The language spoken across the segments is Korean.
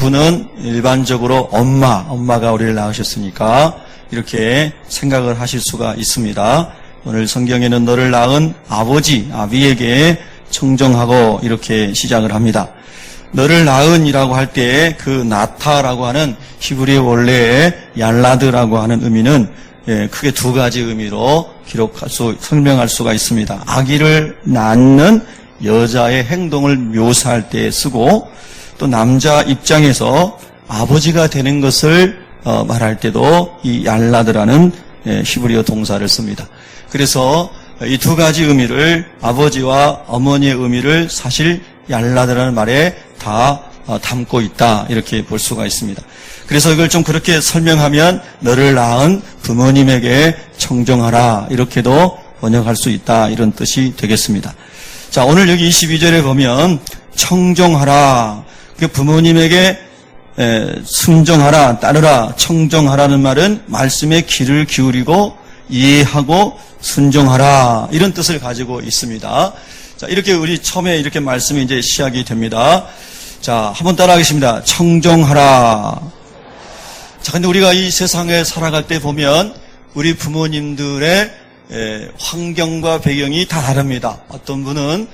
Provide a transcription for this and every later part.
부는 일반적으로 엄마가 우리를 낳으셨으니까 이렇게 생각을 하실 수가 있습니다. 오늘 성경에는 너를 낳은 아비에게 청정하고 이렇게 시작을 합니다. 너를 낳은이라고 할 때 그 나타라고 하는 히브리 원래의 얄라드라고 하는 의미는 크게 두 가지 의미로 설명할 수가 있습니다. 아기를 낳는 여자의 행동을 묘사할 때 쓰고, 또 남자 입장에서 아버지가 되는 것을 말할 때도 이 얄라드라는 히브리어 동사를 씁니다. 그래서 이 두 가지 의미를, 아버지와 어머니의 의미를 사실 얄라드라는 말에 다 담고 있다, 이렇게 볼 수가 있습니다. 그래서 이걸 좀 그렇게 설명하면 너를 낳은 부모님에게 청정하라, 이렇게도 번역할 수 있다, 이런 뜻이 되겠습니다. 자, 오늘 여기 22절에 보면 청정하라, 부모님에게 순종하라, 따르라, 청정하라는 말은 말씀에 귀를 기울이고 이해하고 순종하라, 이런 뜻을 가지고 있습니다. 자, 이렇게 우리 처음에 이렇게 말씀이 이제 시작이 됩니다. 자, 한번 따라하겠습니다. 청정하라. 자, 근데 우리가 이 세상에 살아갈 때 보면 우리 부모님들의 환경과 배경이 다 다릅니다. 어떤 분은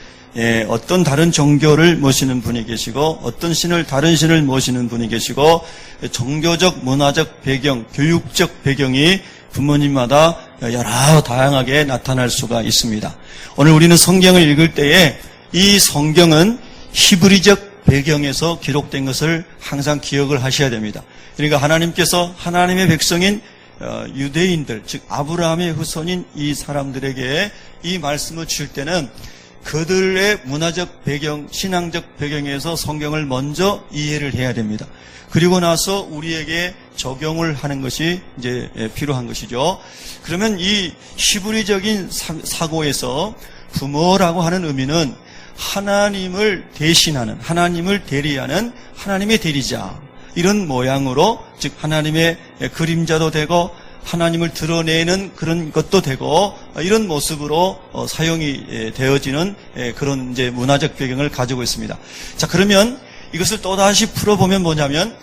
어떤 다른 종교를 모시는 분이 계시고, 어떤 다른 신을 모시는 분이 계시고, 종교적, 문화적 배경, 교육적 배경이 부모님마다 여러 다양하게 나타날 수가 있습니다. 오늘 우리는 성경을 읽을 때에 이 성경은 히브리적 배경에서 기록된 것을 항상 기억을 하셔야 됩니다. 그러니까 하나님께서 하나님의 백성인 유대인들, 즉 아브라함의 후손인 이 사람들에게 이 말씀을 주실 때는 그들의 문화적 배경, 신앙적 배경에서 성경을 먼저 이해를 해야 됩니다. 그리고 나서 우리에게 적용을 하는 것이 이제 필요한 것이죠. 그러면 이 히브리적인 사고에서 부모라고 하는 의미는 하나님을 대신하는, 하나님을 대리하는 하나님의 대리자, 이런 모양으로, 즉 하나님의 그림자도 되고 하나님을 드러내는 그런 것도 되고, 이런 모습으로 사용이 되어지는 그런 이제 문화적 배경을 가지고 있습니다. 자, 그러면 이것을 또다시 풀어보면 뭐냐면,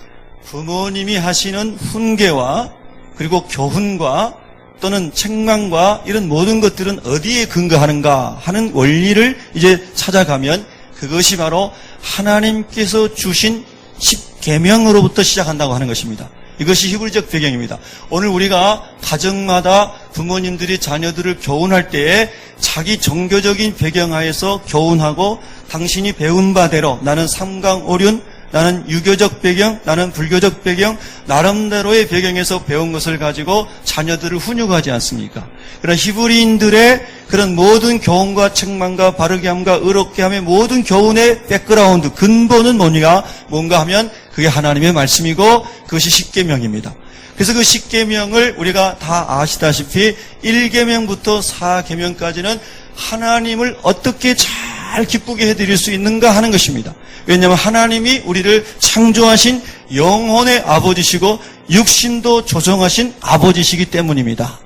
부모님이 하시는 훈계와 그리고 교훈과 또는 책망과 이런 모든 것들은 어디에 근거하는가 하는 원리를 이제 찾아가면 그것이 바로 하나님께서 주신 10계명으로부터 시작한다고 하는 것입니다. 이것이 히브리적 배경입니다. 오늘 우리가 가정마다 부모님들이 자녀들을 교훈할 때에 자기 종교적인 배경하에서 교훈하고, 당신이 배운 바대로, 나는 삼강오륜, 나는 유교적 배경, 나는 불교적 배경, 나름대로의 배경에서 배운 것을 가지고 자녀들을 훈육하지 않습니까? 그러나 히브리인들의 그런 모든 교훈과 책망과 바르게 함과 의롭게 함의 모든 교훈의 백그라운드, 근본은 뭔가 하면 그게 하나님의 말씀이고 그것이 10계명입니다. 그래서 그 10계명을 우리가 다 아시다시피 1계명부터 4계명까지는 하나님을 어떻게 잘 기쁘게 해드릴 수 있는가 하는 것입니다. 왜냐하면 하나님이 우리를 창조하신 영혼의 아버지시고 육신도 조성하신 아버지시기 때문입니다.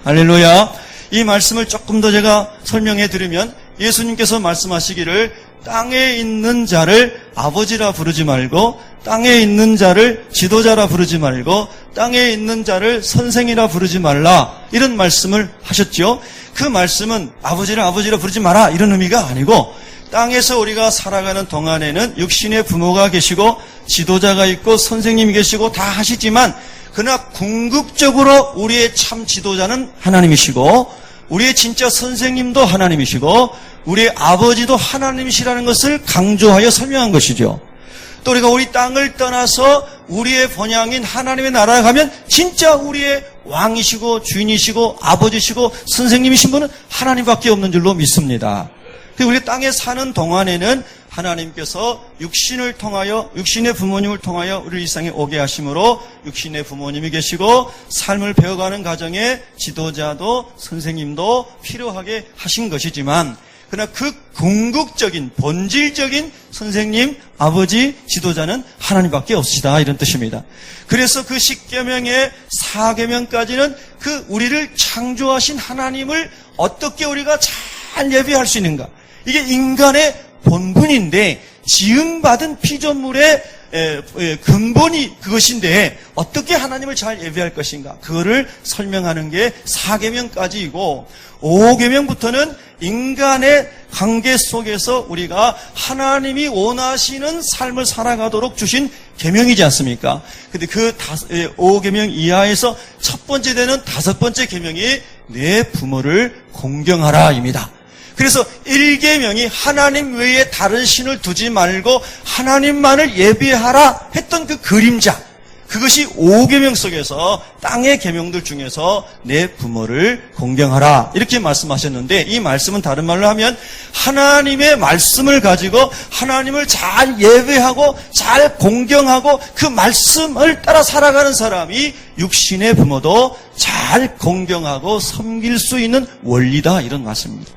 할렐루야. 이 말씀을 조금 더 제가 설명해 드리면, 예수님께서 말씀하시기를 땅에 있는 자를 아버지라 부르지 말고, 땅에 있는 자를 지도자라 부르지 말고, 땅에 있는 자를 선생이라 부르지 말라, 이런 말씀을 하셨죠. 그 말씀은 아버지라 부르지 마라, 이런 의미가 아니고, 땅에서 우리가 살아가는 동안에는 육신의 부모가 계시고 지도자가 있고 선생님이 계시고 다 하시지만, 그러나 궁극적으로 우리의 참 지도자는 하나님이시고 우리의 진짜 선생님도 하나님이시고 우리의 아버지도 하나님이시라는 것을 강조하여 설명한 것이죠. 또 우리가 우리 땅을 떠나서 우리의 본향인 하나님의 나라에 가면 진짜 우리의 왕이시고 주인이시고 아버지시고 선생님이신 분은 하나님밖에 없는 줄로 믿습니다. 우리 땅에 사는 동안에는 하나님께서 육신을 통하여, 육신의 부모님을 통하여 우리를 이 세상에 오게 하심으로 육신의 부모님이 계시고 삶을 배워가는 가정에 지도자도 선생님도 필요하게 하신 것이지만, 그러나 그 궁극적인 본질적인 선생님, 아버지, 지도자는 하나님밖에 없으시다, 이런 뜻입니다. 그래서 그 10계명의 4계명까지는 그 우리를 창조하신 하나님을 어떻게 우리가 잘 예배할 수 있는가, 이게 인간의 본분인데 지음받은 피조물의 근본이 그것인데 어떻게 하나님을 잘 예배할 것인가? 그거를 설명하는 게 4계명까지이고 5계명부터는 인간의 관계 속에서 우리가 하나님이 원하시는 삶을 살아가도록 주신 계명이지 않습니까? 근데 그 5계명 이하에서 첫 번째 되는 5번째 계명이 내 부모를 공경하라입니다. 그래서 1계명이 하나님 외에 다른 신을 두지 말고 하나님만을 예배하라 했던 그 그림자, 그것이 5계명 속에서 땅의 계명들 중에서 내 부모를 공경하라 이렇게 말씀하셨는데, 이 말씀은 다른 말로 하면 하나님의 말씀을 가지고 하나님을 잘 예배하고 잘 공경하고 그 말씀을 따라 살아가는 사람이 육신의 부모도 잘 공경하고 섬길 수 있는 원리다, 이런 말씀입니다.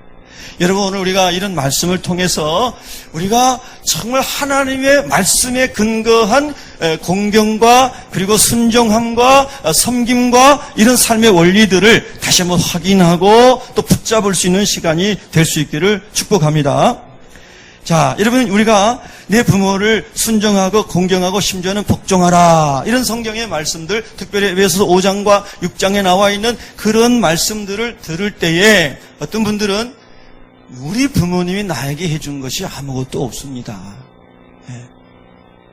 여러분, 오늘 우리가 이런 말씀을 통해서 우리가 정말 하나님의 말씀에 근거한 공경과 그리고 순종함과 섬김과 이런 삶의 원리들을 다시 한번 확인하고 또 붙잡을 수 있는 시간이 될 수 있기를 축복합니다. 자, 여러분, 우리가 내 부모를 순종하고 공경하고 심지어는 복종하라, 이런 성경의 말씀들, 특별히 에베소서 5장과 6장에 나와 있는 그런 말씀들을 들을 때에 어떤 분들은 우리 부모님이 나에게 해준 것이 아무것도 없습니다.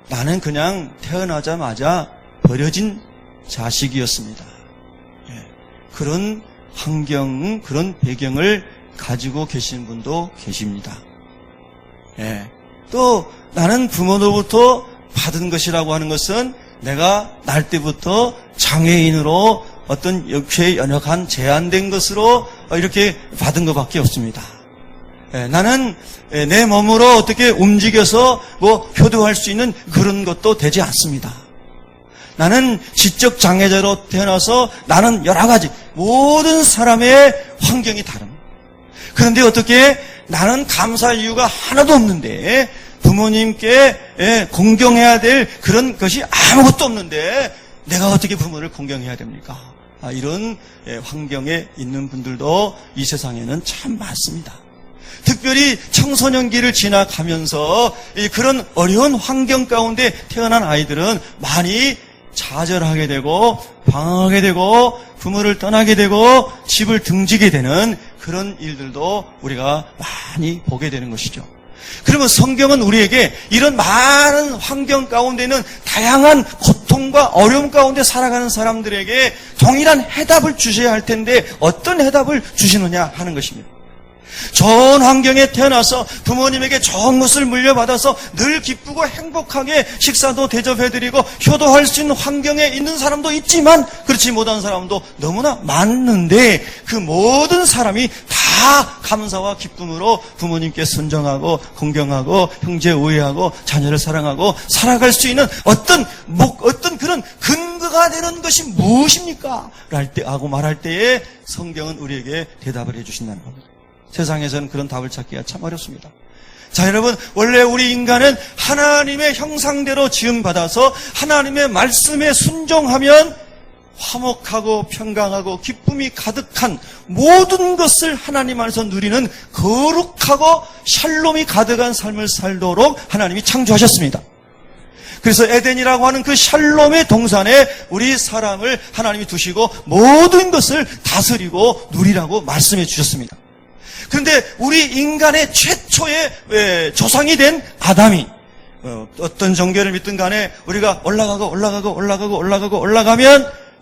나는 그냥 태어나자마자 버려진 자식이었습니다. 그런 환경, 그런 배경을 가지고 계신 분도 계십니다. 또 나는 부모로부터 받은 것이라고 하는 것은 내가 날 때부터 장애인으로 어떤 육체에 연약한 제한된 것으로 이렇게 받은 것밖에 없습니다. 나는 내 몸으로 어떻게 움직여서 효도할 수 있는 그런 것도 되지 않습니다. 나는 지적 장애자로 태어나서 나는 여러 가지 모든 사람의 환경이 다릅니다. 그런데 어떻게 나는 감사할 이유가 하나도 없는데, 부모님께 공경해야 될 그런 것이 아무것도 없는데 내가 어떻게 부모를 공경해야 됩니까? 이런 환경에 있는 분들도 이 세상에는 참 많습니다. 특별히 청소년기를 지나가면서 그런 어려운 환경 가운데 태어난 아이들은 많이 좌절하게 되고 방황하게 되고 부모를 떠나게 되고 집을 등지게 되는 그런 일들도 우리가 많이 보게 되는 것이죠. 그러면 성경은 우리에게 이런 많은 환경 가운데는 다양한 고통과 어려움 가운데 살아가는 사람들에게 동일한 해답을 주셔야 할 텐데 어떤 해답을 주시느냐 하는 것입니다. 좋은 환경에 태어나서 부모님에게 좋은 것을 물려받아서 늘 기쁘고 행복하게 식사도 대접해드리고 효도할 수 있는 환경에 있는 사람도 있지만 그렇지 못한 사람도 너무나 많은데, 그 모든 사람이 다 감사와 기쁨으로 부모님께 순종하고 공경하고 형제 우애하고 자녀를 사랑하고 살아갈 수 있는 어떤 그런 근거가 되는 것이 무엇입니까? 라고 말할 때에 성경은 우리에게 대답을 해주신다는 겁니다. 세상에서는 그런 답을 찾기가 참 어렵습니다. 자, 여러분, 원래 우리 인간은 하나님의 형상대로 지음받아서 하나님의 말씀에 순종하면 화목하고 평강하고 기쁨이 가득한 모든 것을 하나님 안에서 누리는 거룩하고 샬롬이 가득한 삶을 살도록 하나님이 창조하셨습니다. 그래서 에덴이라고 하는 그 샬롬의 동산에 우리 사람을 하나님이 두시고 모든 것을 다스리고 누리라고 말씀해 주셨습니다. 그런데 우리 인간의 최초의 조상이 된 아담이 어떤 종교를 믿든 간에 우리가 올라가면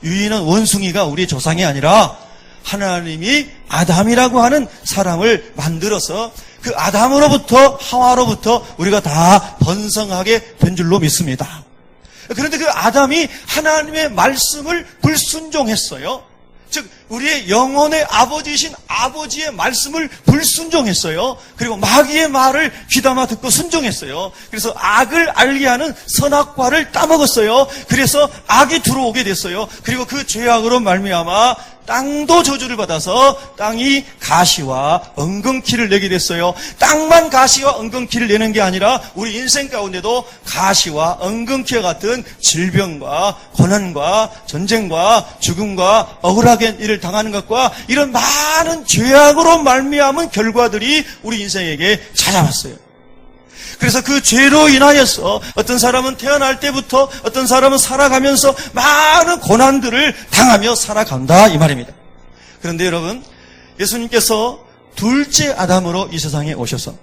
유인한 원숭이가 우리의 조상이 아니라 하나님이 아담이라고 하는 사람을 만들어서 그 아담으로부터 하와로부터 우리가 다 번성하게 된 줄로 믿습니다. 그런데 그 아담이 하나님의 말씀을 불순종했어요. 즉 우리의 영혼의 아버지이신 아버지의 말씀을 불순종했어요. 그리고 마귀의 말을 귀담아 듣고 순종했어요. 그래서 악을 알게 하는 선악과를 따먹었어요. 그래서 악이 들어오게 됐어요. 그리고 그 죄악으로 말미암아 땅도 저주를 받아서 땅이 가시와 엉겅퀴를 내게 됐어요. 땅만 가시와 엉겅퀴를 내는 게 아니라 우리 인생 가운데도 가시와 엉겅퀴와 같은 질병과 고난과 전쟁과 죽음과 억울하게 일을 당하는 것과 이런 많은 죄악으로 말미암은 결과들이 우리 인생에게 찾아왔어요. 그래서 그 죄로 인하여서 어떤 사람은 태어날 때부터 어떤 사람은 살아가면서 많은 고난들을 당하며 살아간다 이 말입니다. 그런데 여러분, 예수님께서 둘째 아담으로 이 세상에 오셔서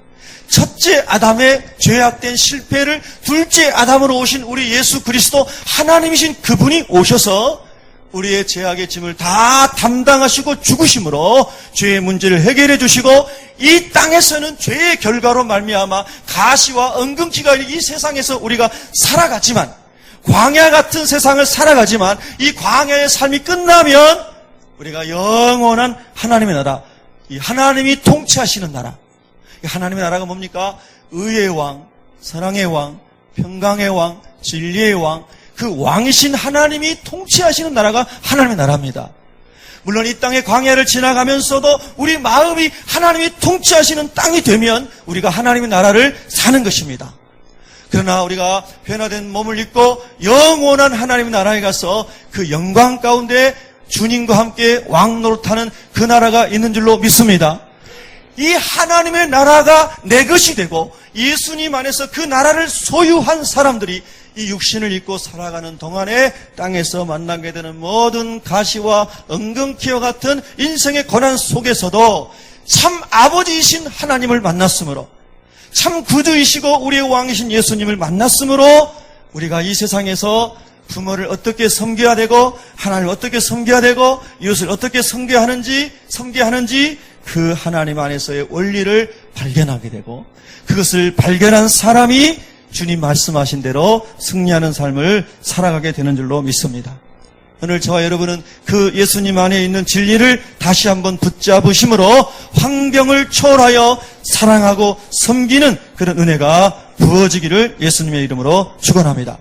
첫째 아담의 죄악된 실패를 둘째 아담으로 오신 우리 예수 그리스도 하나님이신 그분이 오셔서 우리의 죄악의 짐을 다 담당하시고 죽으심으로 죄의 문제를 해결해 주시고 이 땅에서는 죄의 결과로 말미암아 가시와 엉겅퀴가 있는 이 세상에서 우리가 살아가지만, 광야 같은 세상을 살아가지만 이 광야의 삶이 끝나면 우리가 영원한 하나님의 나라, 이 하나님이 통치하시는 나라, 이 하나님의 나라가 뭡니까? 의의 왕, 사랑의 왕, 평강의 왕, 진리의 왕, 그 왕이신 하나님이 통치하시는 나라가 하나님의 나라입니다. 물론 이 땅의 광야를 지나가면서도 우리 마음이 하나님이 통치하시는 땅이 되면 우리가 하나님의 나라를 사는 것입니다. 그러나 우리가 변화된 몸을 입고 영원한 하나님의 나라에 가서 그 영광 가운데 주님과 함께 왕 노릇하는 그 나라가 있는 줄로 믿습니다. 이 하나님의 나라가 내 것이 되고 예수님 안에서 그 나라를 소유한 사람들이 이 육신을 입고 살아가는 동안에 땅에서 만나게 되는 모든 가시와 엉겅퀴와 같은 인생의 고난 속에서도 참 아버지이신 하나님을 만났으므로, 참 구주이시고 우리의 왕이신 예수님을 만났으므로 우리가 이 세상에서 부모를 어떻게 섬겨야 되고 하나님을 어떻게 섬겨야 되고 이웃을 어떻게 섬겨야 하는지 그 하나님 안에서의 원리를 발견하게 되고, 그것을 발견한 사람이 주님 말씀하신 대로 승리하는 삶을 살아가게 되는 줄로 믿습니다. 오늘 저와 여러분은 그 예수님 안에 있는 진리를 다시 한번 붙잡으심으로 환경을 초월하여 사랑하고 섬기는 그런 은혜가 부어지기를 예수님의 이름으로 축원합니다.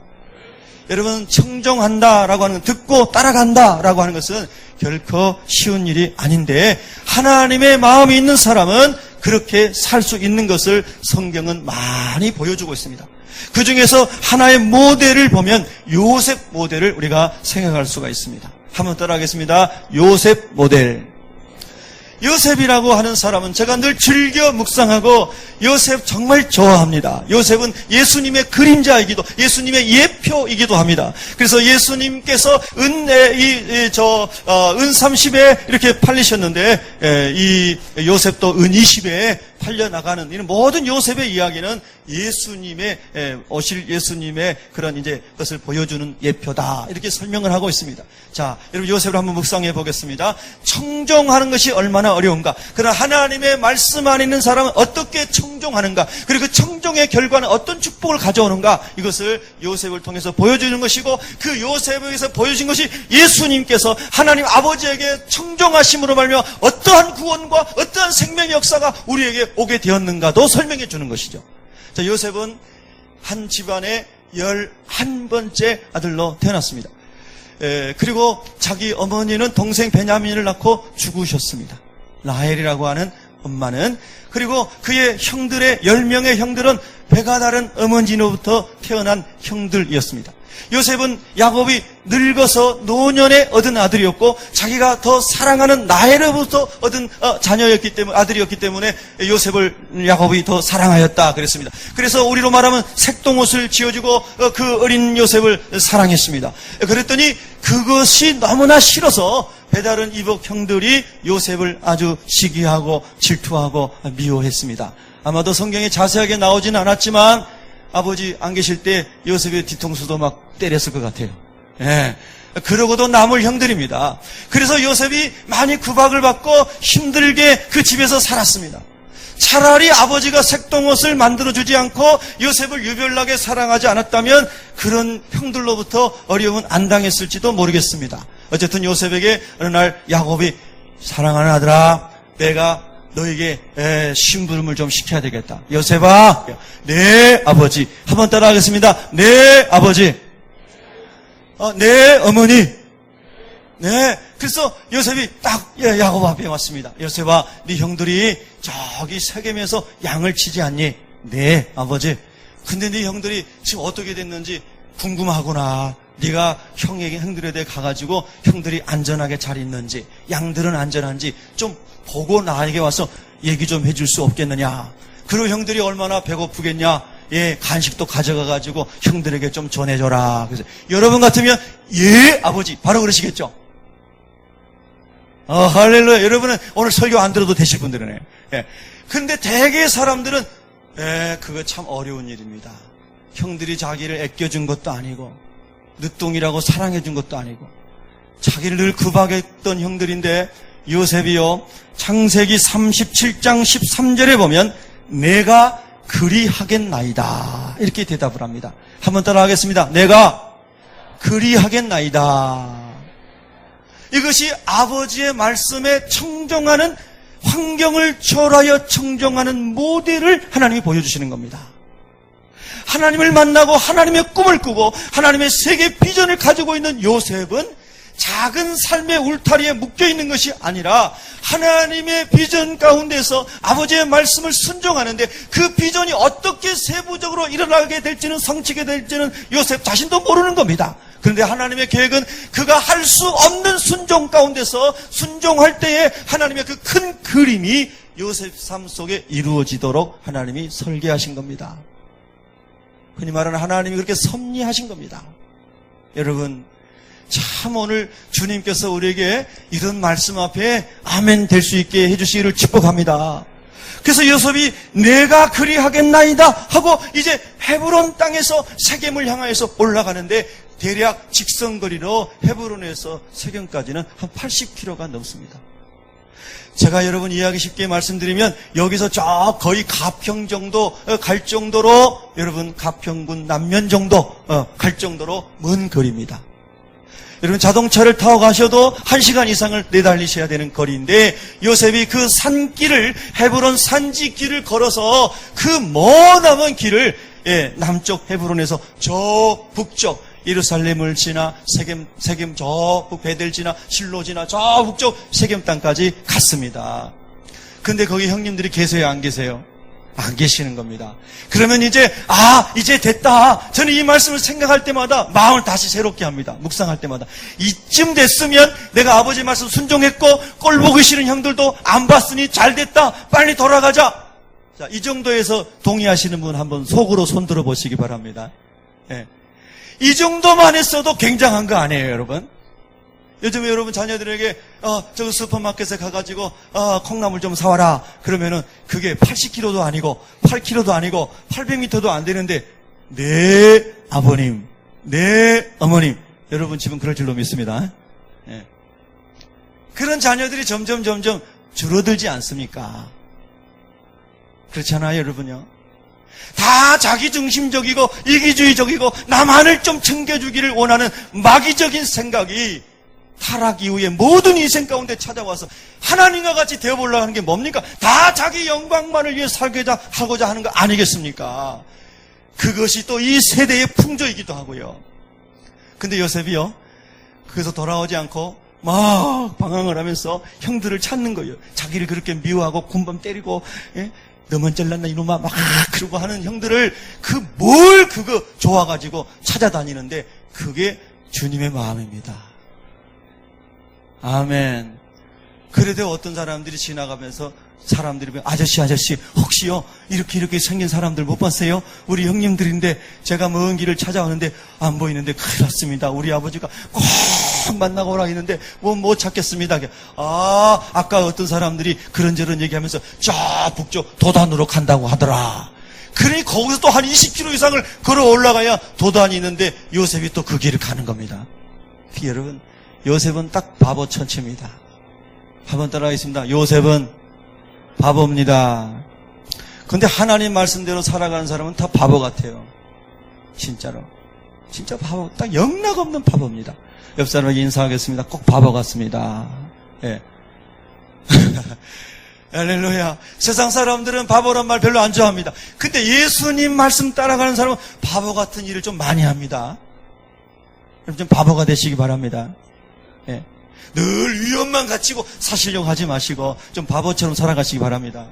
여러분, 청종한다라고 하는 건, 듣고 따라간다라고 하는 것은 결코 쉬운 일이 아닌데 하나님의 마음이 있는 사람은 그렇게 살 수 있는 것을 성경은 많이 보여주고 있습니다. 그 중에서 하나의 모델을 보면 요셉 모델을 우리가 생각할 수가 있습니다. 한번 따라하겠습니다. 요셉 모델. 요셉이라고 하는 사람은 제가 늘 즐겨 묵상하고 요셉 정말 좋아합니다. 요셉은 예수님의 그림자이기도, 예수님의 예표이기도 합니다. 그래서 예수님께서 은 30에 이렇게 팔리셨는데 이 요셉도 은 20에 팔려나가는 이런 모든 요셉의 이야기는 예수님의 오실 예수님의 그런 이제 것을 보여주는 예표다, 이렇게 설명을 하고 있습니다. 자, 여러분 요셉을 한번 묵상해 보겠습니다. 청종하는 것이 얼마나 어려운가, 그러나 하나님의 말씀 안에 있는 사람은 어떻게 청종하는가, 그리고 그 청종의 결과는 어떤 축복을 가져오는가, 이것을 요셉을 통해서 보여주는 것이고, 그 요셉에게서 보여준 것이 예수님께서 하나님 아버지에게 청종하심으로 말미암아 어떠한 구원과 어떠한 생명의 역사가 우리에게 오게 되었는가도 설명해 주는 것이죠. 자, 요셉은 한 집안의 11번째 아들로 태어났습니다. 그리고 자기 어머니는 동생 베냐민을 낳고 죽으셨습니다. 라헬이라고 하는 엄마는. 그리고 그의 형들의 10명의 형들은 배가 다른 어머니로부터 태어난 형들이었습니다. 요셉은 야곱이 늙어서 노년에 얻은 아들이었고 자기가 더 사랑하는 라헬로부터 얻은 아들이었기 때문에 요셉을 야곱이 더 사랑하였다 그랬습니다. 그래서 우리로 말하면 색동옷을 지어주고 그 어린 요셉을 사랑했습니다. 그랬더니 그것이 너무나 싫어서 배다른 이복 형들이 요셉을 아주 시기하고 질투하고 미워했습니다. 아마도 성경에 자세하게 나오지는 않았지만 아버지 안 계실 때 요셉의 뒤통수도 막 때렸을 것 같아요. 예. 그러고도 남을 형들입니다. 그래서 요셉이 많이 구박을 받고 힘들게 그 집에서 살았습니다. 차라리 아버지가 색동옷을 만들어주지 않고 요셉을 유별나게 사랑하지 않았다면 그런 형들로부터 어려움은 안 당했을지도 모르겠습니다. 어쨌든 요셉에게 어느 날 야곱이, 사랑하는 아들아, 내가 너에게 심부름을 좀 시켜야 되겠다. 요셉아, 네 아버지. 한번 따라하겠습니다. 네 아버지. 네 어머니. 네. 그래서 요셉이 딱 야곱 앞에 왔습니다. 요셉아, 네 형들이 저기 세겜에서 양을 치지 않니? 네 아버지. 근데 네 형들이 지금 어떻게 됐는지 궁금하구나. 네가 형들에 대해 가가지고 형들이 안전하게 잘 있는지, 양들은 안전한지 좀 보고 나에게 와서 얘기 좀 해줄 수 없겠느냐. 그리고 형들이 얼마나 배고프겠냐. 간식도 가져가가지고 형들에게 좀 전해줘라. 그래서 여러분 같으면 예 아버지 바로 그러시겠죠. 할렐루야. 여러분은 오늘 설교 안 들어도 되실 분들은 근데 대개 사람들은 그거 참 어려운 일입니다. 형들이 자기를 아껴준 것도 아니고 늦둥이라고 사랑해준 것도 아니고 자기를 늘 구박했던 형들인데 요셉이요 창세기 37장 13절에 보면 내가 그리하겠나이다 이렇게 대답을 합니다. 한번 따라 하겠습니다. 내가 그리하겠나이다. 이것이 아버지의 말씀에 청정하는 환경을 초월하여 청정하는 모델을 하나님이 보여주시는 겁니다. 하나님을 만나고 하나님의 꿈을 꾸고 하나님의 세계 비전을 가지고 있는 요셉은 작은 삶의 울타리에 묶여있는 것이 아니라 하나님의 비전 가운데서 아버지의 말씀을 순종하는데 그 비전이 어떻게 세부적으로 일어나게 될지는 성취게 될지는 요셉 자신도 모르는 겁니다. 그런데 하나님의 계획은 그가 할 수 없는 순종 가운데서 순종할 때에 하나님의 그 큰 그림이 요셉 삶 속에 이루어지도록 하나님이 설계하신 겁니다. 흔히 말하는 하나님이 그렇게 섭리하신 겁니다. 여러분 참 오늘 주님께서 우리에게 이런 말씀 앞에 아멘 될 수 있게 해주시기를 축복합니다. 그래서 요셉이 내가 그리하겠나이다 하고 이제 헤브론 땅에서 세겜을 향하여서 올라가는데 대략 직선거리로 헤브론에서 세겜까지는 한 80km가 넘습니다. 제가 여러분 이해하기 쉽게 말씀드리면 여기서 저 거의 가평 정도 갈 정도로 여러분 가평군 남면 정도 갈 정도로 먼 거리입니다. 여러분 자동차를 타고 가셔도 1시간 이상을 내달리셔야 되는 거리인데 요셉이 그 산길을 헤브론 산지길을 걸어서 그 머나먼 길을 남쪽 헤브론에서 저 북쪽 예루살렘을 지나 세겜 저 북베델 지나 실로 지나 저 북쪽 세겜 땅까지 갔습니다. 근데 거기 형님들이 계세요 안 계세요? 안 계시는 겁니다. 그러면 이제 이제 됐다. 저는 이 말씀을 생각할 때마다 마음을 다시 새롭게 합니다. 묵상할 때마다 이쯤 됐으면 내가 아버지 말씀 순종했고 꼴 보기 싫은 형들도 안 봤으니 잘 됐다. 빨리 돌아가자. 자, 이 정도에서 동의하시는 분 한번 속으로 손들어 보시기 바랍니다. 이 정도만 했어도 굉장한 거 아니에요, 여러분? 요즘에 여러분 자녀들에게 저 슈퍼마켓에 가가지고 콩나물 좀 사와라. 그러면은 그게 80kg도 아니고 8kg도 아니고 800m도 안 되는데 네 아버님, 네 어머님, 여러분 집은 그럴 줄로 믿습니다. 그런 자녀들이 점점 줄어들지 않습니까? 그렇잖아요, 여러분요. 다 자기중심적이고 이기주의적이고 나만을 좀 챙겨주기를 원하는 마귀적인 생각이 타락 이후에 모든 인생 가운데 찾아와서 하나님과 같이 되어보려고 하는 게 뭡니까? 다 자기 영광만을 위해 살고자 하고자 하는 거 아니겠습니까? 그것이 또 이 세대의 풍조이기도 하고요. 근데 요셉이요, 그래서 돌아오지 않고 막 방황을 하면서 형들을 찾는 거예요. 자기를 그렇게 미워하고 군밤 때리고 너만 잘났나 이놈아 막 그러고 하는 형들을 그거 좋아가지고 찾아다니는데 그게 주님의 마음입니다. 아멘. 그래도 어떤 사람들이 지나가면서 사람들이 아저씨 혹시요 이렇게 생긴 사람들 못 봤어요? 우리 형님들인데 제가 먼 길을 찾아오는데 안 보이는데 큰일 났습니다. 우리 아버지가 꼭 만나고 오라 했는데 못 찾겠습니다. 아까 어떤 사람들이 그런저런 얘기하면서 저 북쪽 도단으로 간다고 하더라. 그러니 거기서 또 한 20km 이상을 걸어 올라가야 도단이 있는데 요셉이 또 그 길을 가는 겁니다. 여러분 요셉은 딱 바보 천치입니다. 한번 따라하겠습니다. 요셉은 바보입니다. 근데 하나님 말씀대로 살아가는 사람은 다 바보 같아요. 진짜로. 진짜 바보, 딱 영락없는 바보입니다. 옆 사람에게 인사하겠습니다. 꼭 바보 같습니다. 할렐루야. 세상 사람들은 바보란 말 별로 안 좋아합니다. 근데 예수님 말씀 따라가는 사람은 바보 같은 일을 좀 많이 합니다. 여러분 좀 바보가 되시기 바랍니다. 늘 위험만 갖추고 사시려고 하지 마시고 좀 바보처럼 살아가시기 바랍니다.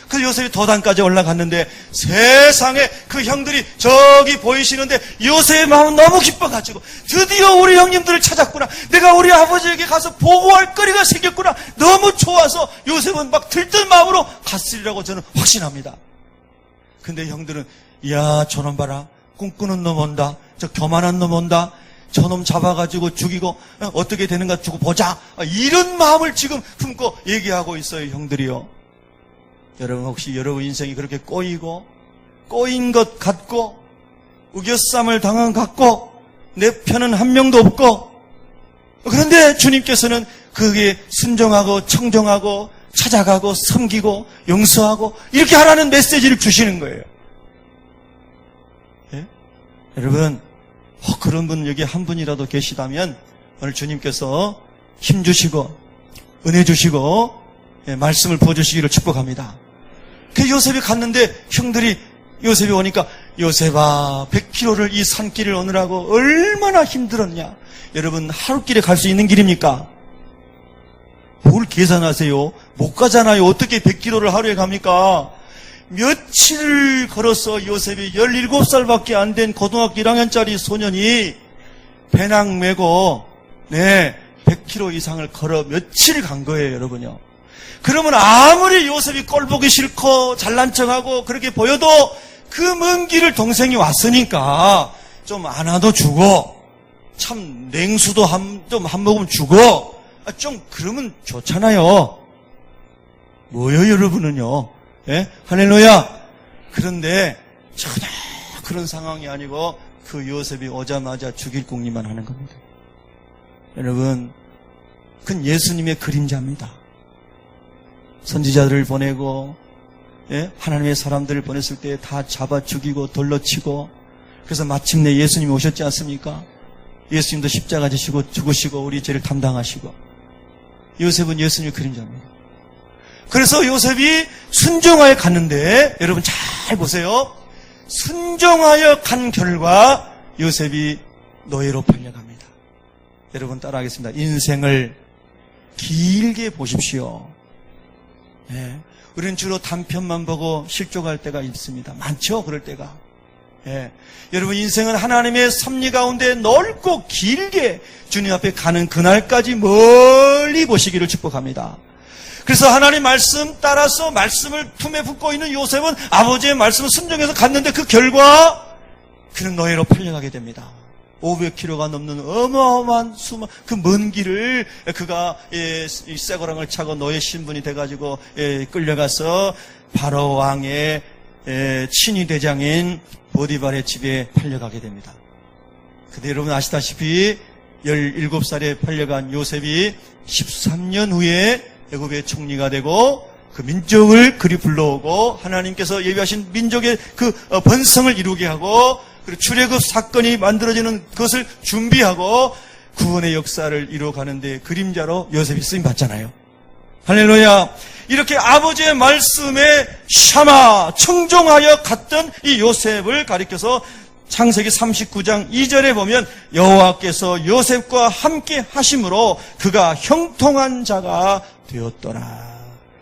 그래서 요셉이 도단까지 올라갔는데 세상에 그 형들이 저기 보이시는데 요셉의 마음은 너무 기뻐가지고 드디어 우리 형님들을 찾았구나. 내가 우리 아버지에게 가서 보고할 거리가 생겼구나. 너무 좋아서 요셉은 막 들뜬 마음으로 갔으리라고 저는 확신합니다. 근데 형들은 야 저놈 봐라, 꿈꾸는 놈 온다, 저 교만한 놈 온다, 저놈 잡아가지고 죽이고 어떻게 되는가 두고 보자, 이런 마음을 지금 품고 얘기하고 있어요. 형들이요. 여러분 혹시 여러분 인생이 그렇게 꼬인 것 같고 우겨쌈을 당한 것 같고 내 편은 한 명도 없고, 그런데 주님께서는 그게 순종하고 청정하고 찾아가고 섬기고 용서하고 이렇게 하라는 메시지를 주시는 거예요. 예? 여러분 그런 분 여기 한 분이라도 계시다면 오늘 주님께서 힘 주시고 은혜 주시고 말씀을 부어주시기를 축복합니다. 그 요셉이 갔는데 형들이 요셉이 오니까 요셉아 100km를 이 산길을 오느라고 얼마나 힘들었냐. 여러분 하루길에 갈 수 있는 길입니까? 뭘 계산하세요? 못 가잖아요. 어떻게 100km를 하루에 갑니까? 며칠을 걸어서 요셉이 17살밖에 안 된 고등학교 1학년짜리 소년이 배낭 메고 100km 이상을 걸어 며칠 간 거예요, 여러분요. 그러면 아무리 요셉이 꼴 보기 싫고 잘난 척하고 그렇게 보여도 그 먼 길을 동생이 왔으니까 좀 안아도 주고 참 냉수도 좀 한 모금 주고 좀 그러면 좋잖아요. 뭐요 여러분은요? 예? 할렐루야. 그런데 전혀 그런 상황이 아니고 그 요셉이 오자마자 죽일 궁리만 하는 겁니다. 여러분 그건 예수님의 그림자입니다. 선지자들을 보내고 하나님의 사람들을 보냈을 때 다 잡아 죽이고 돌로 치고, 그래서 마침내 예수님이 오셨지 않습니까? 예수님도 십자가 지시고 죽으시고 우리 죄를 담당하시고, 요셉은 예수님의 그림자입니다. 그래서 요셉이 순종하여 갔는데 여러분 잘 보세요. 순종하여 간 결과 요셉이 노예로 팔려갑니다. 여러분 따라하겠습니다. 인생을 길게 보십시오. 우리는 주로 단편만 보고 실족할 때가 있습니다. 많죠, 그럴 때가. 여러분 인생은 하나님의 섭리 가운데 넓고 길게 주님 앞에 가는 그날까지 멀리 보시기를 축복합니다. 그래서 하나님 말씀 따라서 말씀을 품에 품고 있는 요셉은 아버지의 말씀을 순종해서 갔는데 그 결과 그는 노예로 팔려가게 됩니다. 500km가 넘는 어마어마한 그 먼 길을 그가 쇠고랑을 차고 노예 신분이 돼가지고 끌려가서 바로 왕의 친위 대장인 보디발의 집에 팔려가게 됩니다. 근데 여러분 아시다시피 17살에 팔려간 요셉이 13년 후에 애굽의 총리가 되고 그 민족을 그리 불러오고 하나님께서 예비하신 민족의 그 번성을 이루게 하고, 그리고 출애굽 사건이 만들어지는 것을 준비하고 구원의 역사를 이루어가는데 그림자로 요셉이 쓰임받잖아요. 할렐루야. 이렇게 아버지의 말씀에 샤마 청종하여 갔던 이 요셉을 가리켜서 창세기 39장 2절에 보면 여호와께서 요셉과 함께 하심으로 그가 형통한 자가 되었더라.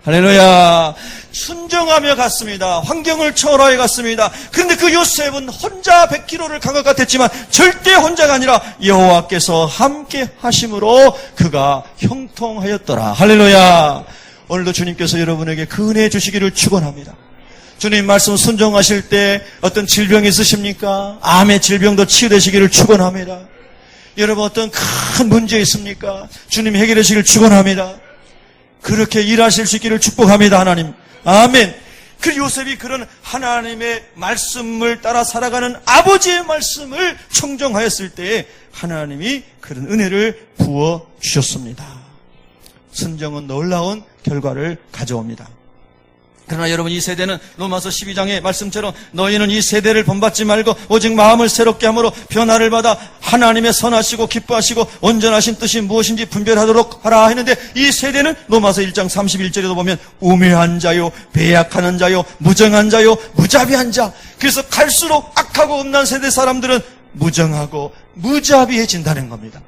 할렐루야. 순종하며 갔습니다. 환경을 초월하여 갔습니다. 그런데 그 요셉은 혼자 100km를 간 것 같았지만 절대 혼자가 아니라 여호와께서 함께 하심으로 그가 형통하였더라. 할렐루야. 오늘도 주님께서 여러분에게 그 은혜 주시기를 축원합니다. 주님 말씀 순종하실 때 어떤 질병이 있으십니까? 암의 질병도 치유되시기를 축원합니다. 여러분 어떤 큰 문제 있습니까? 주님 해결해 주시기를 축원합니다. 그렇게 일하실 수 있기를 축복합니다. 하나님. 아멘. 그 요셉이 그런 하나님의 말씀을 따라 살아가는 아버지의 말씀을 청정하였을 때 하나님이 그런 은혜를 부어 주셨습니다. 순종은 놀라운 결과를 가져옵니다. 그러나 여러분 이 세대는 로마서 12장의 말씀처럼 너희는 이 세대를 본받지 말고 오직 마음을 새롭게 함으로 변화를 받아 하나님의 선하시고 기뻐하시고 온전하신 뜻이 무엇인지 분별하도록 하라 했는데, 이 세대는 로마서 1장 31절에도 보면 우매한 자요, 배약하는 자요, 무정한 자요, 무자비한 자. 그래서 갈수록 악하고 음란 세대 사람들은 무정하고 무자비해진다는 겁니다.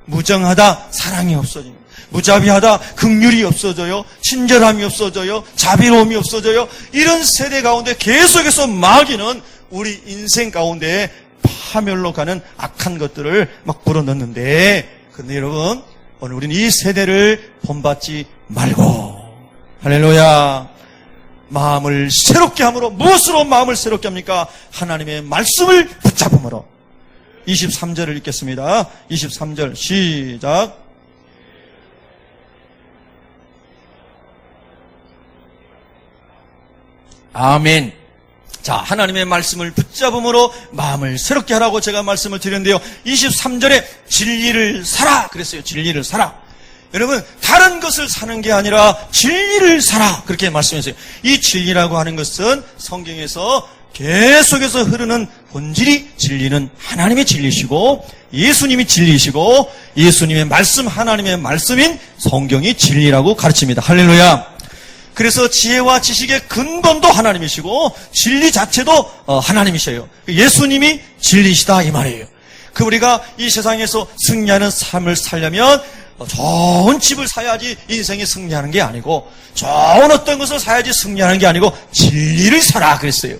무정하다 사랑이 없어집니다. 무자비하다 긍휼이 없어져요. 친절함이 없어져요. 자비로움이 없어져요. 이런 세대 가운데 계속해서 마귀는 우리 인생 가운데 파멸로 가는 악한 것들을 막 불어넣는데, 그런데 여러분 오늘 우리는 이 세대를 본받지 말고, 할렐루야, 마음을 새롭게 함으로. 무엇으로 마음을 새롭게 합니까? 하나님의 말씀을 붙잡음으로. 23절을 읽겠습니다. 23절 시작. 아멘. 자, 하나님의 말씀을 붙잡음으로 마음을 새롭게 하라고 제가 말씀을 드렸는데요. 23절에 진리를 사라 그랬어요. 진리를 사라. 여러분, 다른 것을 사는 게 아니라 진리를 사라 그렇게 말씀했어요. 이 진리라고 하는 것은 성경에서 계속해서 흐르는 본질이, 진리는 하나님의 진리시고 예수님이 진리시고 예수님의 말씀, 하나님의 말씀인 성경이 진리라고 가르칩니다. 할렐루야. 그래서 지혜와 지식의 근본도 하나님이시고 진리 자체도 하나님이셔요. 예수님이 진리시다 이 말이에요. 그 우리가 이 세상에서 승리하는 삶을 살려면 좋은 집을 사야지 인생이 승리하는 게 아니고, 좋은 어떤 것을 사야지 승리하는 게 아니고 진리를 사라 그랬어요.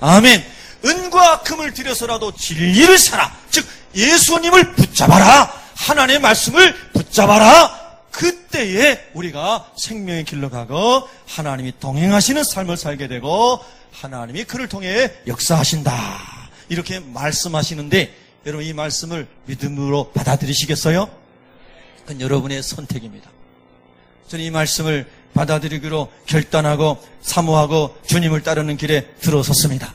아멘. 은과 금을 들여서라도 진리를 사라. 즉 예수님을 붙잡아라. 하나님의 말씀을 붙잡아라. 그때에 우리가 생명의 길로 가고 하나님이 동행하시는 삶을 살게 되고 하나님이 그를 통해 역사하신다 이렇게 말씀하시는데, 여러분 이 말씀을 믿음으로 받아들이시겠어요? 그건 여러분의 선택입니다. 저는 이 말씀을 받아들이기로 결단하고 사모하고 주님을 따르는 길에 들어섰습니다.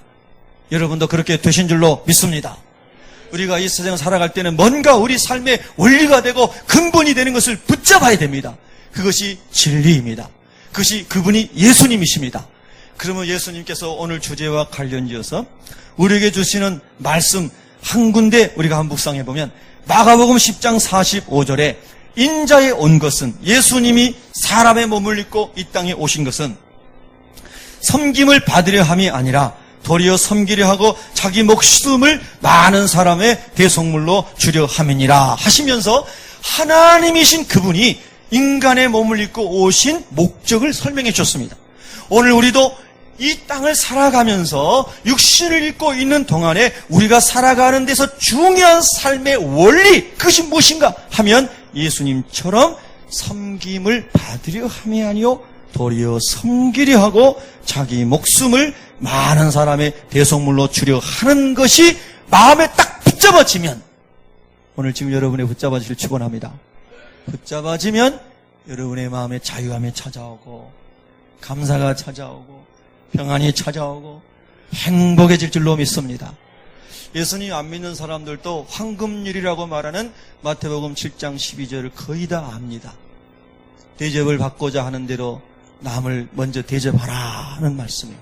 여러분도 그렇게 되신 줄로 믿습니다. 우리가 이 세상을 살아갈 때는 뭔가 우리 삶의 원리가 되고 근본이 되는 것을 붙잡아야 됩니다. 그것이 진리입니다. 그것이 그분이 예수님이십니다. 그러면 예수님께서 오늘 주제와 관련지어서 우리에게 주시는 말씀 한 군데 우리가 한번 묵상해 보면, 마가복음 10장 45절에 인자에 온 것은, 예수님이 사람의 몸을 입고 이 땅에 오신 것은 섬김을 받으려 함이 아니라 도리어 섬기려 하고 자기 목숨을 많은 사람의 대속물로 주려 함이니라 하시면서 하나님이신 그분이 인간의 몸을 입고 오신 목적을 설명해 주셨습니다. 오늘 우리도 이 땅을 살아가면서 육신을 입고 있는 동안에 우리가 살아가는 데서 중요한 삶의 원리, 그것이 무엇인가 하면 예수님처럼 섬김을 받으려 함이 아니요 도리어 섬기려 하고 자기 목숨을 많은 사람의 대속물로 주려 하는 것이 마음에 딱 붙잡아지면, 오늘 지금 여러분의 붙잡아지길 축원합니다. 붙잡아지면 여러분의 마음에 자유함이 찾아오고 감사가 찾아오고 평안이 찾아오고 행복해질 줄로 믿습니다. 예수님 안 믿는 사람들도 황금률이라고 말하는 마태복음 7장 12절을 거의 다 압니다. 대접을 받고자 하는 대로 남을 먼저 대접하라는 말씀이에요.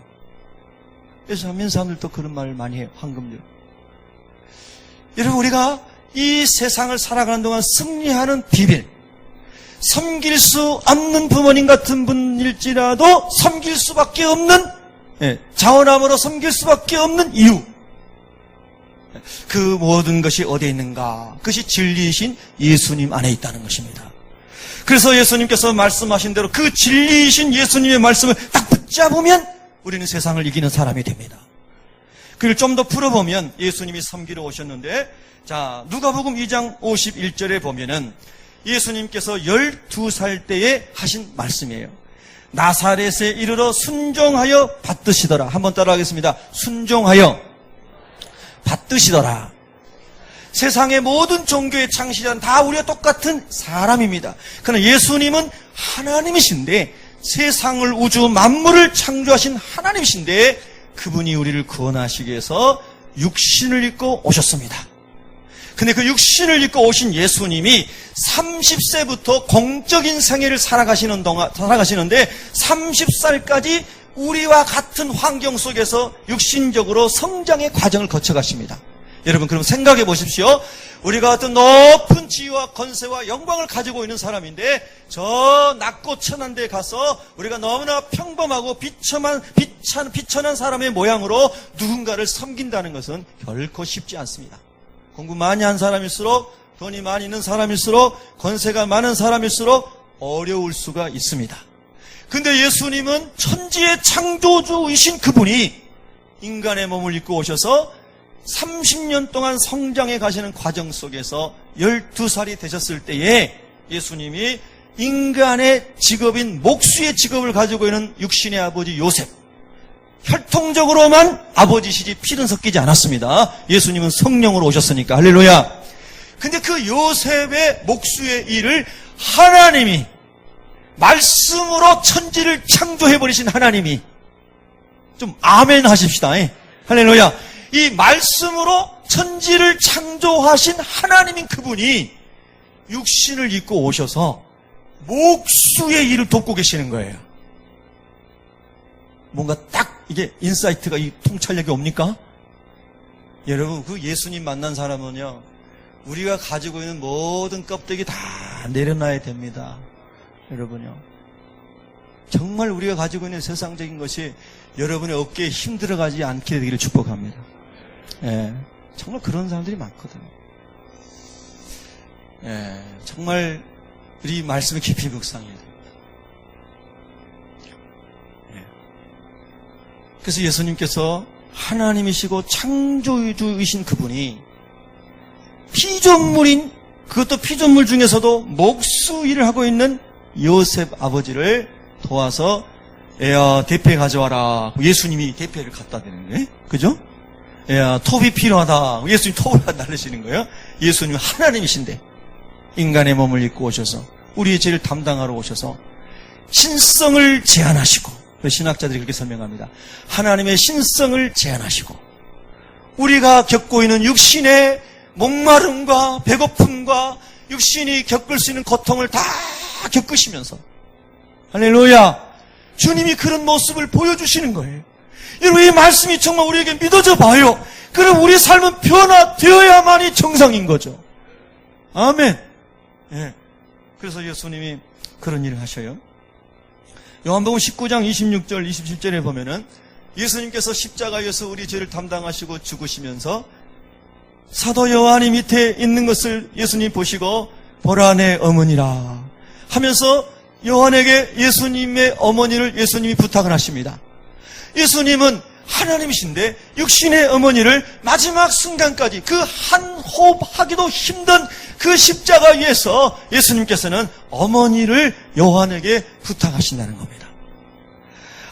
그래서 안 믿는 사람들도 그런 말을 많이 해요. 황금률. 여러분, 우리가 이 세상을 살아가는 동안 승리하는 비밀, 섬길 수 없는 부모님 같은 분일지라도 섬길 수밖에 없는, 자원함으로 섬길 수밖에 없는 이유, 그 모든 것이 어디에 있는가? 그것이 진리이신 예수님 안에 있다는 것입니다. 그래서 예수님께서 말씀하신 대로 그 진리이신 예수님의 말씀을 딱 붙잡으면 우리는 세상을 이기는 사람이 됩니다. 그걸 좀 더 풀어보면 예수님이 섬기러 오셨는데, 자, 누가복음 2장 51절에 보면은 예수님께서 12살 때에 하신 말씀이에요. 나사렛에 이르러 순종하여 받드시더라. 한번 따라하겠습니다. 순종하여 받드시더라. 세상의 모든 종교의 창시자는 다 우리와 똑같은 사람입니다. 그러나 예수님은 하나님이신데, 세상을, 우주 만물을 창조하신 하나님이신데 그분이 우리를 구원하시기 위해서 육신을 입고 오셨습니다. 근데 그 육신을 입고 오신 예수님이 30세부터 공적인 생애를 살아가시는데 30살까지 우리와 같은 환경 속에서 육신적으로 성장의 과정을 거쳐가십니다. 여러분, 그럼 생각해 보십시오. 우리가 어떤 높은 지위와 권세와 영광을 가지고 있는 사람인데 저 낮고 천한 데 가서 우리가 너무나 평범하고 비천한 사람의 모양으로 누군가를 섬긴다는 것은 결코 쉽지 않습니다. 공부 많이 한 사람일수록, 돈이 많이 있는 사람일수록, 권세가 많은 사람일수록 어려울 수가 있습니다. 근데 예수님은 천지의 창조주이신 그분이 인간의 몸을 입고 오셔서 30년 동안 성장해 가시는 과정 속에서 12살이 되셨을 때에 예수님이 인간의 직업인 목수의 직업을 가지고 있는 육신의 아버지 요셉. 혈통적으로만 아버지시지 피는 섞이지 않았습니다. 예수님은 성령으로 오셨으니까. 할렐루야. 근데 그 요셉의 목수의 일을 하나님이 말씀으로 천지를 창조해버리신 하나님이, 좀 아멘 하십시다. 할렐루야. 이 말씀으로 천지를 창조하신 하나님인 그분이 육신을 입고 오셔서 목수의 일을 돕고 계시는 거예요. 뭔가 딱 이게 인사이트가, 이 통찰력이 옵니까? 여러분, 그 예수님 만난 사람은요, 우리가 가지고 있는 모든 껍데기 다 내려놔야 됩니다. 여러분요, 정말 우리가 가지고 있는 세상적인 것이 여러분의 어깨에 힘들어가지 않게 되기를 축복합니다. 예, 정말 그런 사람들이 많거든요. 예, 정말 우리 말씀을 깊이 묵상해야 됩니다. 예. 그래서 예수님께서 하나님이시고 창조주이신 그분이 피조물인, 그것도 피조물 중에서도 목수 일을 하고 있는 요셉 아버지를 도와서 애야 대패 가져와라. 예수님이 대패를 갖다 대는 거예요. 그죠? 애야 톱이 필요하다. 예수님 톱을 날리시는 거예요. 예수님은 하나님이신데 인간의 몸을 입고 오셔서 우리의 죄를 담당하러 오셔서 신성을 제한하시고, 신학자들이 그렇게 설명합니다. 하나님의 신성을 제한하시고 우리가 겪고 있는 육신의 목마름과 배고픔과 육신이 겪을 수 있는 고통을 다 겪으시면서, 할렐루야, 주님이 그런 모습을 보여주시는 거예요. 여러분, 이 말씀이 정말 우리에게 믿어져 봐요. 그럼 우리 삶은 변화되어야만이 정상인 거죠. 아멘. 예. 그래서 예수님이 그런 일을 하셔요. 요한복음 19장 26절 27절에 보면은 예수님께서 십자가에서 우리 죄를 담당하시고 죽으시면서 사도 요한이 밑에 있는 것을 예수님 보시고 보라 내 어머니라 하면서 요한에게 예수님의 어머니를 예수님이 부탁을 하십니다. 예수님은 하나님이신데 육신의 어머니를 마지막 순간까지 그 한 호흡 하기도 힘든 그 십자가 위에서 예수님께서는 어머니를 요한에게 부탁하신다는 겁니다.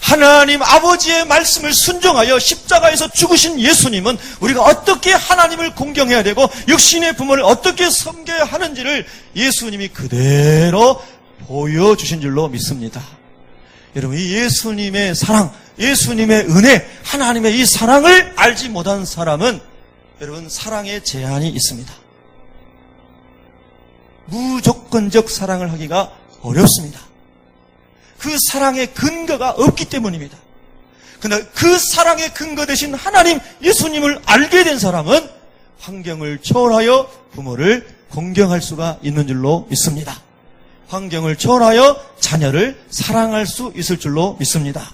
하나님 아버지의 말씀을 순종하여 십자가에서 죽으신 예수님은 우리가 어떻게 하나님을 공경해야 되고 육신의 부모를 어떻게 섬겨야 하는지를 예수님이 그대로 보여주신 줄로 믿습니다. 여러분, 이 예수님의 사랑, 예수님의 은혜, 하나님의 이 사랑을 알지 못한 사람은 여러분 사랑에 제한이 있습니다. 무조건적 사랑을 하기가 어렵습니다. 그 사랑의 근거가 없기 때문입니다. 그러나 그 사랑의 근거 되신 하나님 예수님을 알게 된 사람은 환경을 초월하여 부모를 공경할 수가 있는 줄로 믿습니다. 환경을 초월하여 자녀를 사랑할 수 있을 줄로 믿습니다.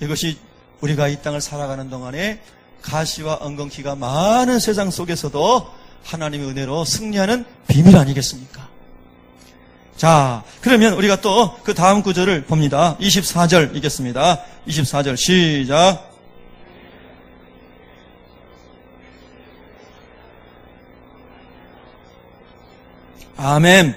이것이 우리가 이 땅을 살아가는 동안에 가시와 엉겅퀴가 많은 세상 속에서도 하나님의 은혜로 승리하는 비밀 아니겠습니까? 자, 그러면 우리가 또 그 다음 구절을 봅니다. 24절 읽겠습니다. 24절 시작. 아멘.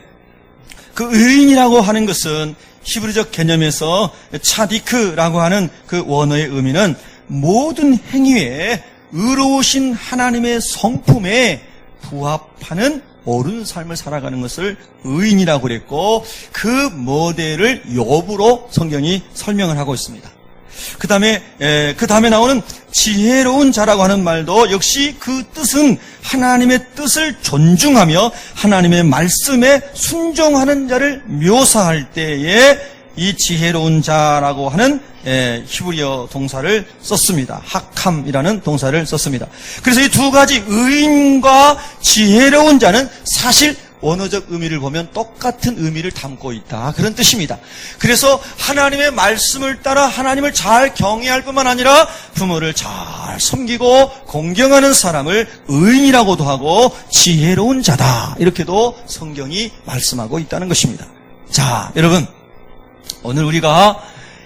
그 의인이라고 하는 것은 히브리적 개념에서 차디크라고 하는 그 원어의 의미는 모든 행위에 의로우신 하나님의 성품에 부합하는 옳은 삶을 살아가는 것을 의인이라고 그랬고, 그 모델을 욥으로 성경이 설명을 하고 있습니다. 그 다음에 나오는 지혜로운 자라고 하는 말도 역시 그 뜻은 하나님의 뜻을 존중하며 하나님의 말씀에 순종하는 자를 묘사할 때에 이 지혜로운 자라고 하는 히브리어 동사를 썼습니다. 하캄이라는 동사를 썼습니다. 그래서 이 두 가지 의인과 지혜로운 자는 사실 원어적 의미를 보면 똑같은 의미를 담고 있다, 그런 뜻입니다. 그래서 하나님의 말씀을 따라 하나님을 잘 경외할 뿐만 아니라 부모를 잘 섬기고 공경하는 사람을 의인이라고도 하고 지혜로운 자다, 이렇게도 성경이 말씀하고 있다는 것입니다. 자, 여러분, 오늘 우리가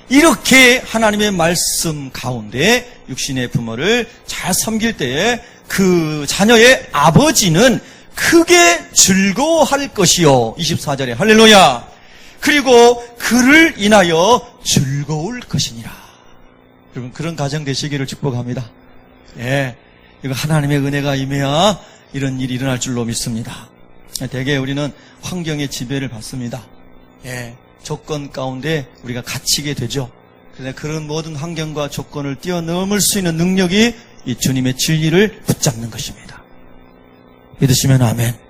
이렇게 하나님의 말씀 가운데 육신의 부모를 잘 섬길 때에 그 자녀의 아버지는 크게 즐거워할 것이요. 24절에 할렐루야. 그리고 그를 인하여 즐거울 것이니라. 여러분, 그런 가정 되시기를 축복합니다. 예, 이거 하나님의 은혜가 임해야 이런 일이 일어날 줄로 믿습니다. 대개 우리는 환경의 지배를 받습니다. 예, 조건 가운데 우리가 갇히게 되죠. 그런데 그런 모든 환경과 조건을 뛰어넘을 수 있는 능력이 이 주님의 진리를 붙잡는 것입니다. 믿으시면 아멘.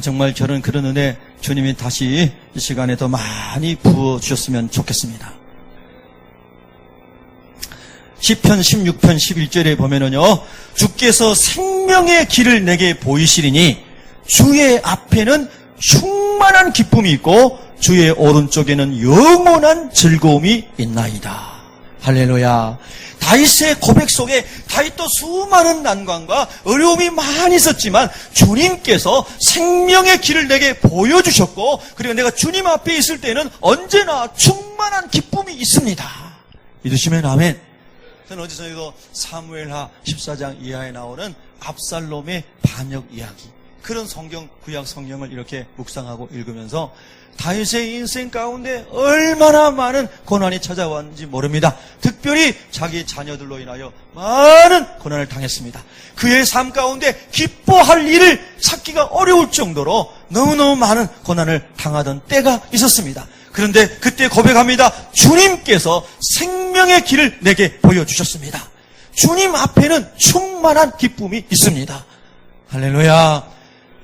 정말 저는 그런 은혜 주님이 다시 이 시간에 더 많이 부어주셨으면 좋겠습니다. 시편 16편 11절에 보면은요, 주께서 생명의 길을 내게 보이시리니 주의 앞에는 충만한 기쁨이 있고 주의 오른쪽에는 영원한 즐거움이 있나이다. 할렐루야. 다윗의 고백 속에 다윗도 수많은 난관과 어려움이 많이 있었지만 주님께서 생명의 길을 내게 보여주셨고, 그리고 내가 주님 앞에 있을 때는 언제나 충만한 기쁨이 있습니다. 믿으시면 아멘. 저는 어디서 이거 사무엘하 14장 이하에 나오는 압살롬의 반역 이야기, 그런 성경, 구약 성경을 이렇게 묵상하고 읽으면서 다윗의 인생 가운데 얼마나 많은 고난이 찾아왔는지 모릅니다. 특별히 자기 자녀들로 인하여 많은 고난을 당했습니다. 그의 삶 가운데 기뻐할 일을 찾기가 어려울 정도로 너무너무 많은 고난을 당하던 때가 있었습니다. 그런데 그때 고백합니다. 주님께서 생명의 길을 내게 보여주셨습니다. 주님 앞에는 충만한 기쁨이 있습니다. 할렐루야.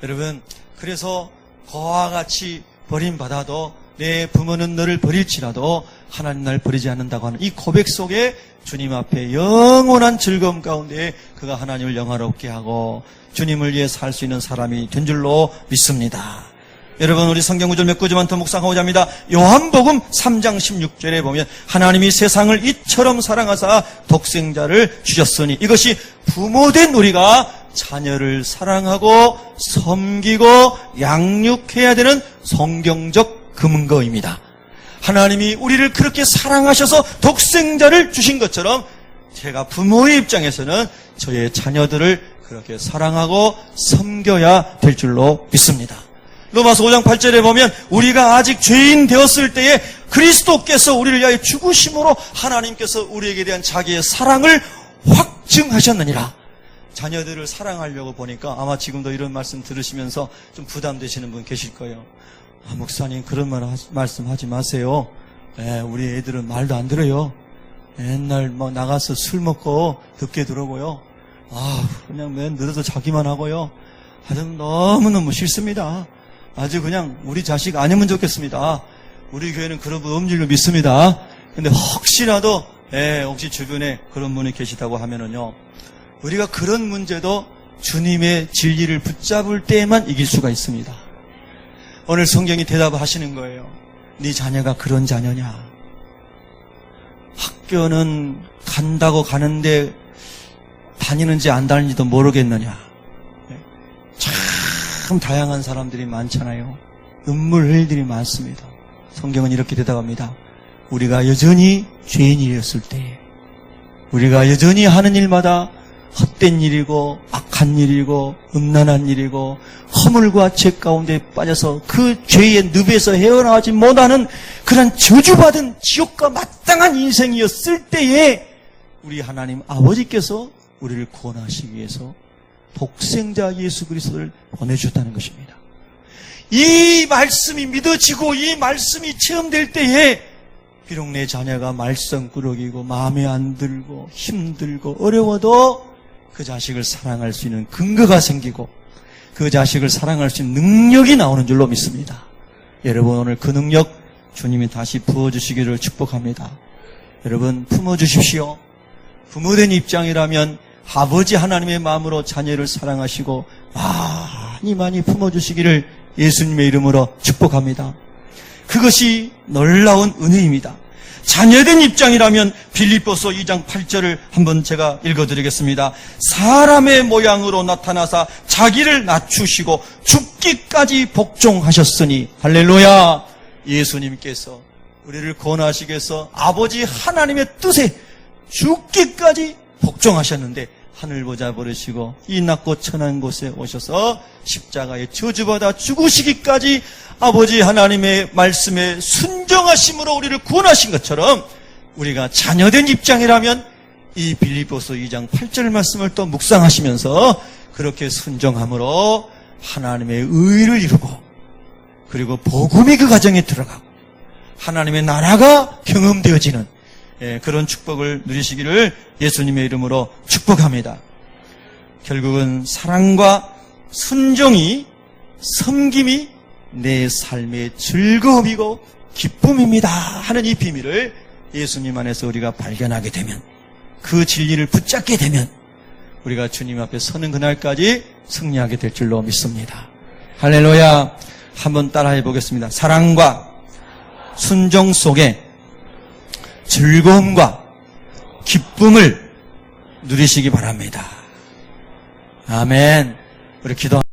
여러분, 그래서 그와 같이 버림받아도 내 부모는 너를 버릴지라도 하나님 날 버리지 않는다고 하는 이 고백 속에 주님 앞에 영원한 즐거움 가운데 그가 하나님을 영화롭게 하고 주님을 위해 살 수 있는 사람이 된 줄로 믿습니다. 여러분, 우리 성경 구절 몇 구절만 더 묵상하고자 합니다. 요한복음 3장 16절에 보면 하나님이 세상을 이처럼 사랑하사 독생자를 주셨으니, 이것이 부모된 우리가 자녀를 사랑하고 섬기고 양육해야 되는 성경적 근거입니다. 하나님이 우리를 그렇게 사랑하셔서 독생자를 주신 것처럼 제가 부모의 입장에서는 저의 자녀들을 그렇게 사랑하고 섬겨야 될 줄로 믿습니다. 로마서 5장 8절에 보면 우리가 아직 죄인 되었을 때에 그리스도께서 우리를 위하여 죽으심으로 하나님께서 우리에게 대한 자기의 사랑을 확증하셨느니라. 자녀들을 사랑하려고 보니까 아마 지금도 이런 말씀 들으시면서 좀 부담되시는 분 계실 거예요. 목사님, 그런 말씀하지 마세요. 우리 애들은 말도 안 들어요. 맨날 나가서 술 먹고 늦게 들어오고요. 그냥 맨 늘어서 자기만 하고요. 아주 너무너무 싫습니다. 아주 그냥 우리 자식 아니면 좋겠습니다. 우리 교회는 그런 분 없는 줄로 믿습니다. 근데 혹시라도 혹시 주변에 그런 분이 계시다고 하면은요, 우리가 그런 문제도 주님의 진리를 붙잡을 때에만 이길 수가 있습니다. 오늘 성경이 대답하시는 거예요. 네 자녀가 그런 자녀냐? 학교는 간다고 가는데 다니는지 안 다니는지도 모르겠느냐? 참 다양한 사람들이 많잖아요. 눈물 흘릴 일이 많습니다. 성경은 이렇게 대답합니다. 우리가 여전히 죄인이었을 때, 우리가 여전히 하는 일마다 헛된 일이고 악한 일이고 음란한 일이고 허물과 죄 가운데 빠져서 그 죄의 늪에서 헤어나오지 못하는 그런 저주받은 지옥과 마땅한 인생이었을 때에 우리 하나님 아버지께서 우리를 구원하시기 위해서 독생자 예수 그리스도를 보내주셨다는 것입니다. 이 말씀이 믿어지고 이 말씀이 체험될 때에 비록 내 자녀가 말썽꾸러기고 마음에 안 들고 힘들고 어려워도 그 자식을 사랑할 수 있는 근거가 생기고 그 자식을 사랑할 수 있는 능력이 나오는 줄로 믿습니다. 여러분, 오늘 그 능력 주님이 다시 부어주시기를 축복합니다. 여러분, 품어주십시오. 부모된 입장이라면 아버지 하나님의 마음으로 자녀를 사랑하시고 많이 품어주시기를 예수님의 이름으로 축복합니다. 그것이 놀라운 은혜입니다. 자녀된 입장이라면 빌립보서 2장 8절을 한번 제가 읽어드리겠습니다. 사람의 모양으로 나타나사 자기를 낮추시고 죽기까지 복종하셨으니, 할렐루야. 예수님께서 우리를 구원하시기 위해서 아버지 하나님의 뜻에 죽기까지 복종하셨는데 하늘 보자 버리시고 이 낮고 천한 곳에 오셔서 십자가에 저주받아 죽으시기까지 아버지 하나님의 말씀에 순종하심으로 우리를 구원하신 것처럼 우리가 자녀된 입장이라면 이 빌립보서 2장 8절 말씀을 또 묵상하시면서 그렇게 순종함으로 하나님의 의를 이루고 그리고 복음이 그 가정에 들어가고 하나님의 나라가 경험되어지는 그런 축복을 누리시기를 예수님의 이름으로 축복합니다. 결국은 사랑과 순종이 섬김이 내 삶의 즐거움이고 기쁨입니다 하는 이 비밀을 예수님 안에서 우리가 발견하게 되면 그 진리를 붙잡게 되면 우리가 주님 앞에 서는 그날까지 승리하게 될 줄로 믿습니다. 할렐루야. 한번 따라해 보겠습니다. 사랑과 순종 속에 즐거움과 기쁨을 누리시기 바랍니다. 아멘. 우리 기도